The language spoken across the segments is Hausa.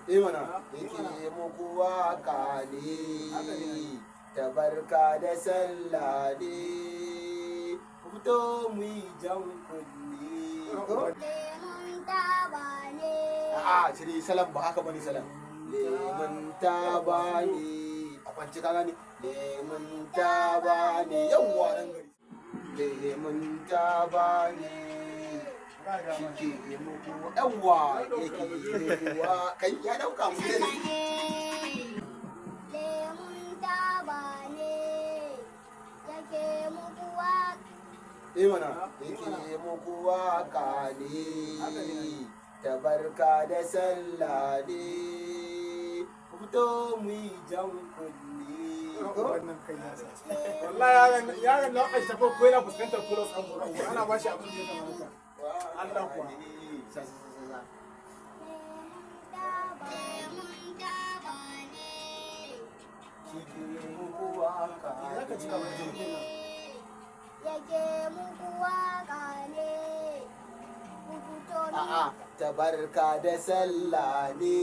mana yake muku waka ne tabarka da sallah ne fito mu yi jan kunni Lemon taba ne. a cire salam ba haka bane salam lemon taba ne a kwance ka gane lemon taba ne yawwa dan gari lemon taba ne shike muku yawwa yake muku kai ya dauka mu ne Lemon taba ne. Yake muku waka. mana yake muku waka ne tabarka da sallah ne fito mu yi jan kunni wallahi yaran na aisha ko yana fuskantar kuros an gura ana ba shi abin da ya kamata Allah kuwa Lemon taba ne. shike muku waka zaka ci gaba da jin Yake muku waka ne. Ku fito a'a tabarka da sallah ne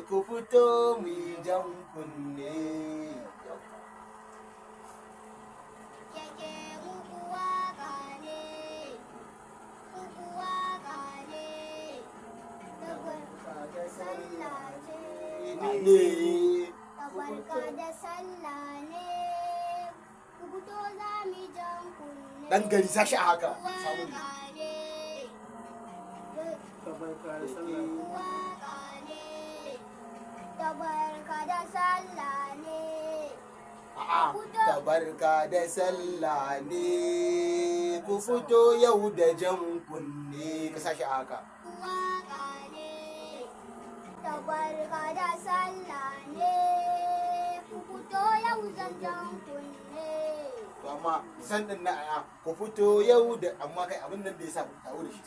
ku fito mu yi jan kunne yake muku waka ne. Muku waka ne. Tabarka da sallah ce. Tabarka da sallah ne. Ku fito za mu jan kunne. dan gari sashi a haka samu Waka ne. tabarka da sallah Waka ne. Tabarka da sallah ne. a'a tabarka da sallah ne ku fito yau da jan kunne ka sashi a haka Waka ne. Tabarka da sallah ne. Ku fito yau zanjan kunne. to amma san din na aya ku fito yau da amma kai abin nan da yasa ku kawo da shi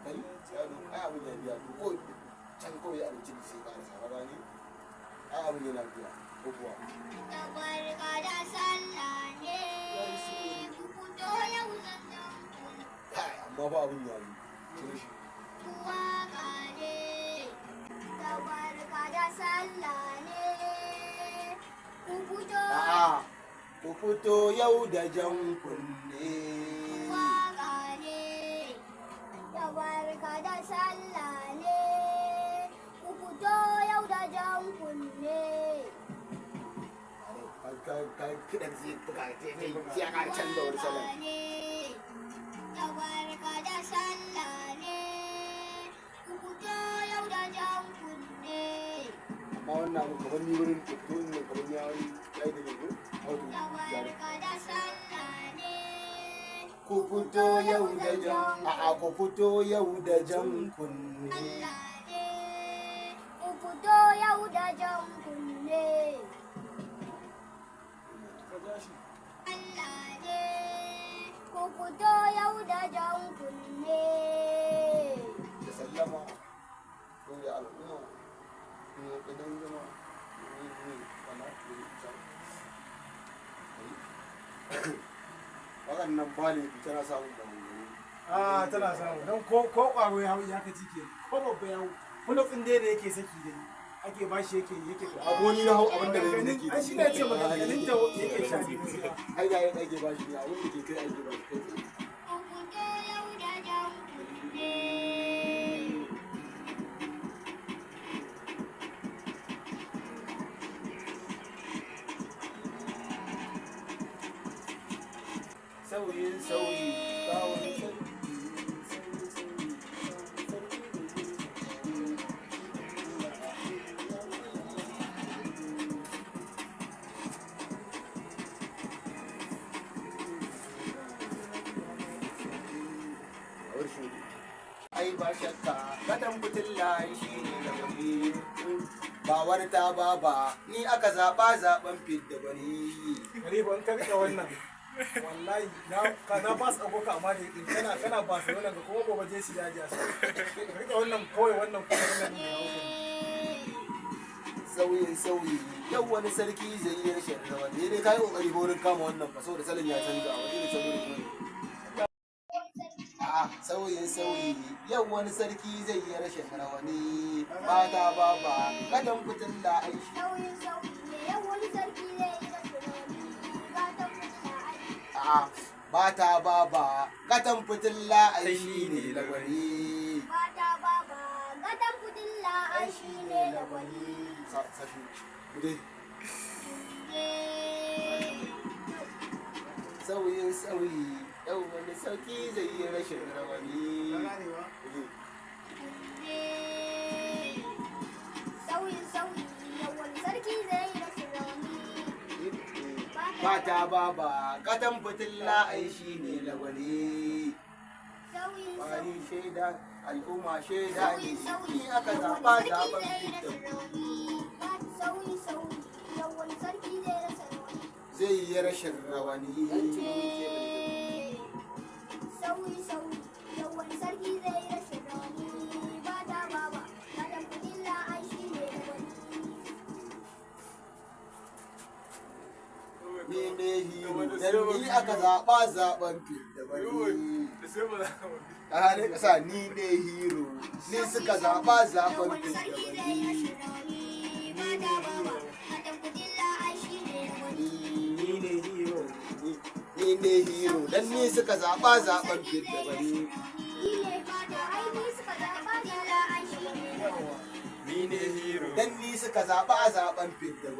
kai ai abin ya biya to ko can kawai abinci da sai ka rasa ba ne ai abin yana biya ko kuwa Tabarka da sallah ne. Ku fito yau zanjan kunne. kai amma ba abin ya yi cire shi Waka ne. Tabarka da sallah ne. Ku fito. a'a ku fito yau da jan kunne Waka ne. Tabarka da sallah ne. Ku fito yau da jan kunne. kiɗan zai buga sai ya ƙara canza wani salon Waka ne. Tabarka da sallah ne. Ku fito yau da jan kunne. amma wannan abu kamar ni wurin fito ne kamar ya yi ya yi da ne Tabarka da sallah ne. ku fito yau da jan a'a ku fito yau da jan kunne Allah ne. Ku fito yau da jan kunne. Allah ne. Ku fito yau da jan kunne. da sallama ko ya al'umma ne idan zama waɗannan ba ne tana samun maganganu ah tana samu dan ko kwaro ya hau ya ka cike ko babba ya hau kulufin dai da yake saki dai ake bashi yake aboni na hau abin da ne nake ai shi ne ce maganganun da yake sha ne gaskiya ai ga yin ake ba shi ne abin da ke kai ake ba shi Ku fito yau da jan kunne. sauyin sauyi kawon sauyi ai ba shakka kadan butulla shi ne da wani ba wani ta ba ni aka zaɓa zaɓen fidda bari gariba in ka rika wannan wallahi na ba su ɗauko ka amma da yakin kana ba su wannan ga kuma gobe je su jaja su ka rika wannan kawai wannan kuma wannan ne hausa sauyin sauyi yau wani sarki zai yi rashin rawa ne dai kayi kokari wurin kama wannan fa saboda salon ya canza wani ne saboda kuma a A'a sauyi yau wani sarki zai yi rashin rawani mata baba gadon fitin da aishi. Sauyin yau wani sarki zai yi rashin rawani gatan fitila aishi. A'a bata baba gatan fitilla aishi ne lagwani. Bata baba gatan fitila aishi ne lagwani. Sashi dai sauyi yau wani sarki zai yi rashin rawani. Sauyin yau wani sarki zai yi rashin rawani. Bata baba gatan fitilla aishi ne lagwani. Wani shaida al'umma shaida ne ni aka zaɓa zaɓen fitar. Zai yi rashin rawani. Ni ne hiro dan ni aka zaɓa zaɓen fitar. Ƙananin ƙasa ni ne hiro ni suka zaɓa zaɓen fitar. Ni ne hiro dan ni suka zaɓa zaɓen fitar. Ni ne hiro dan ni suka zaɓa zaɓen fitar.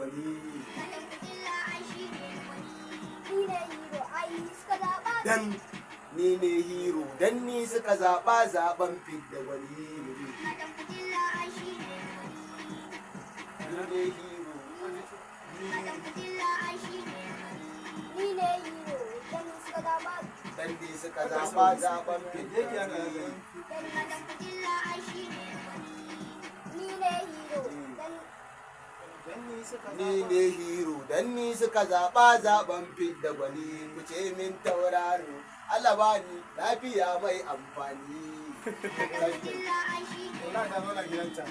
Dan ni ne hiro dan ni suka zaɓa zaɓen fidda gwani. Ni ne hiro dan ni suka zaɓa zaɓen fidda gwani. Ni ne hiro dan ni suka zaɓa zaɓen fidda gwani. Ku ce min tauraro Allah bani lafiya mai amfani.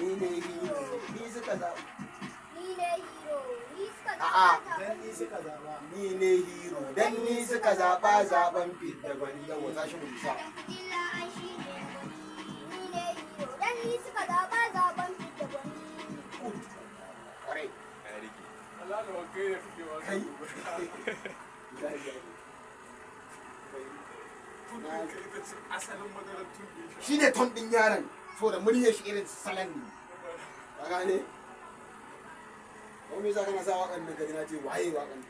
Ni ne hiro ni suka zaɓa. A'a ni ne hiro dan ni suka zaɓa zaɓen fidda gwani. Yau wata shi mun sa. Shi ne ton ɗin yaron so da muryar shi irin salon ne ka gane wani za ka na sa waƙan nan kaji na ce waye waƙan nan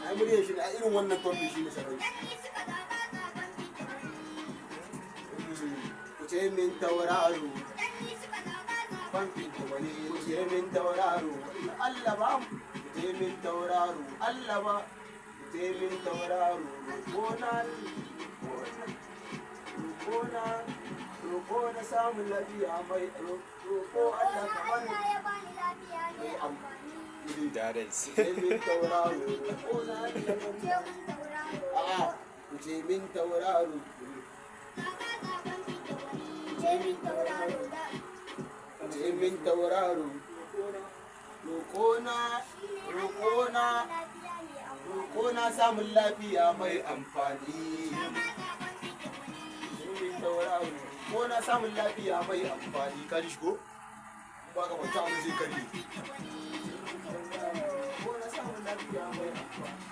ai muryar shi ne a irin wannan ton ɗin shi ne salon ku ce min tauraro wani ku ce min tauraro Allah ba ku ce min tauraro Allah ba min tauraro roƙo na samun lafiya mai roƙo Allah kamar mai amfani da min tauraro roƙo na a'a ku ce min tauraro min tauraro roƙo na samun lafiya mai amfani. Ko na samun lafiya mai amfani ka ji shigo ba ka wata abu zai kare. Ko na samun lafiya mai amfani.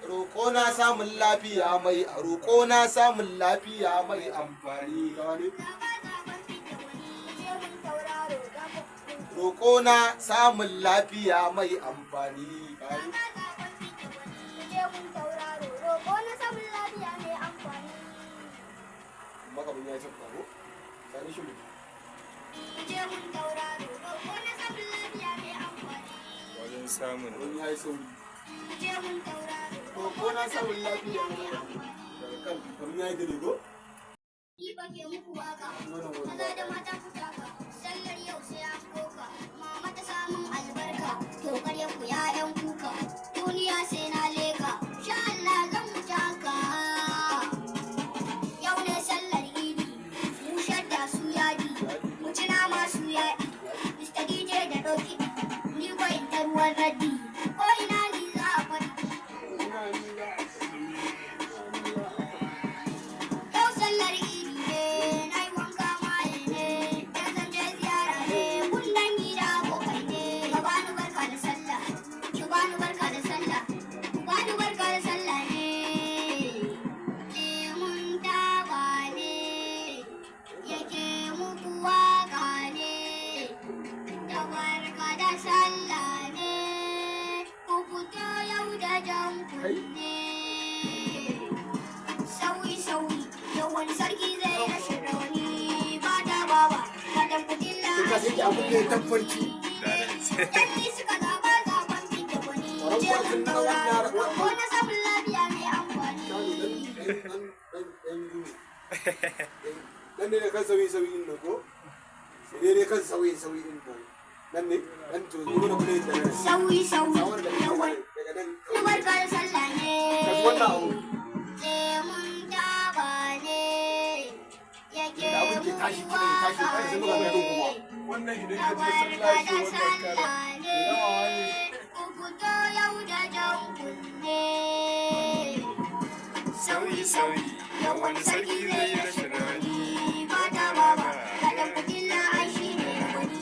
Roƙo na samun lafiya mai roƙo na samun lafiya mai amfani. Roƙo na samun lafiya mai amfani. Maka bin ya ce ko? Sani shi mutum. Wajen samun wani ya yi sauri. Roƙo na samun lafiya mai amfani. Kan kamar ya yi da lego? Ke muku waka, maza da mata ku taka, sallar yau sai an koka, mama ta samun albarka, to karya ku ya'yan kuka, duniya sai na leka, sha Allah zan wuce haka. Yau ne sallar idi, mu shadda su yadi, mu ci nama su yadi, Mr. DJ da ɗauki, ni ko in ta ruwan raddi, ko ina ni za a faɗi. kunne. Sauyi yau wani sarki zai rashin rauni ba da bawa ba da fitilla ka sai ki abin da ya tabbaci Yanni suka zaɓa zaɓen fita wani jerin tauraro ko na samun lafiya mai amfani. nan ne kan sauyi nan ko sai ne kan sauyi nan nan ne dan to zo da kuma da Sauyi yawan barka da sallah ne. Lemun taba ne yake muwa ne. wannan idan ka je Barka da sallah sallah ne. Ukuto yau da jan kunne. Sauyi yawan sarki zai yi rashin rauni ba da baba kada fitilla ai shi ne wani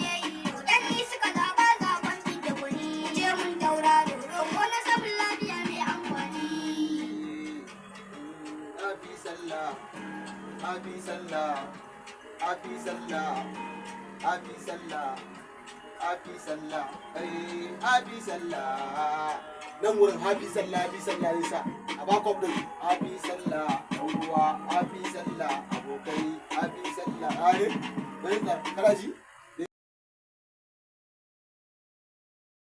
ne iyo dan ni suka zaɓa zaɓen fidda wani je mun tauraro roƙo na samun lafiya mai amfani. happy sallah happy sallah happy sallah happy sallah happy sallah happy sallah nan wurin happy sallah yasa a bakon din happy sallah ruwa happy sallah abokai happy sallah are karaji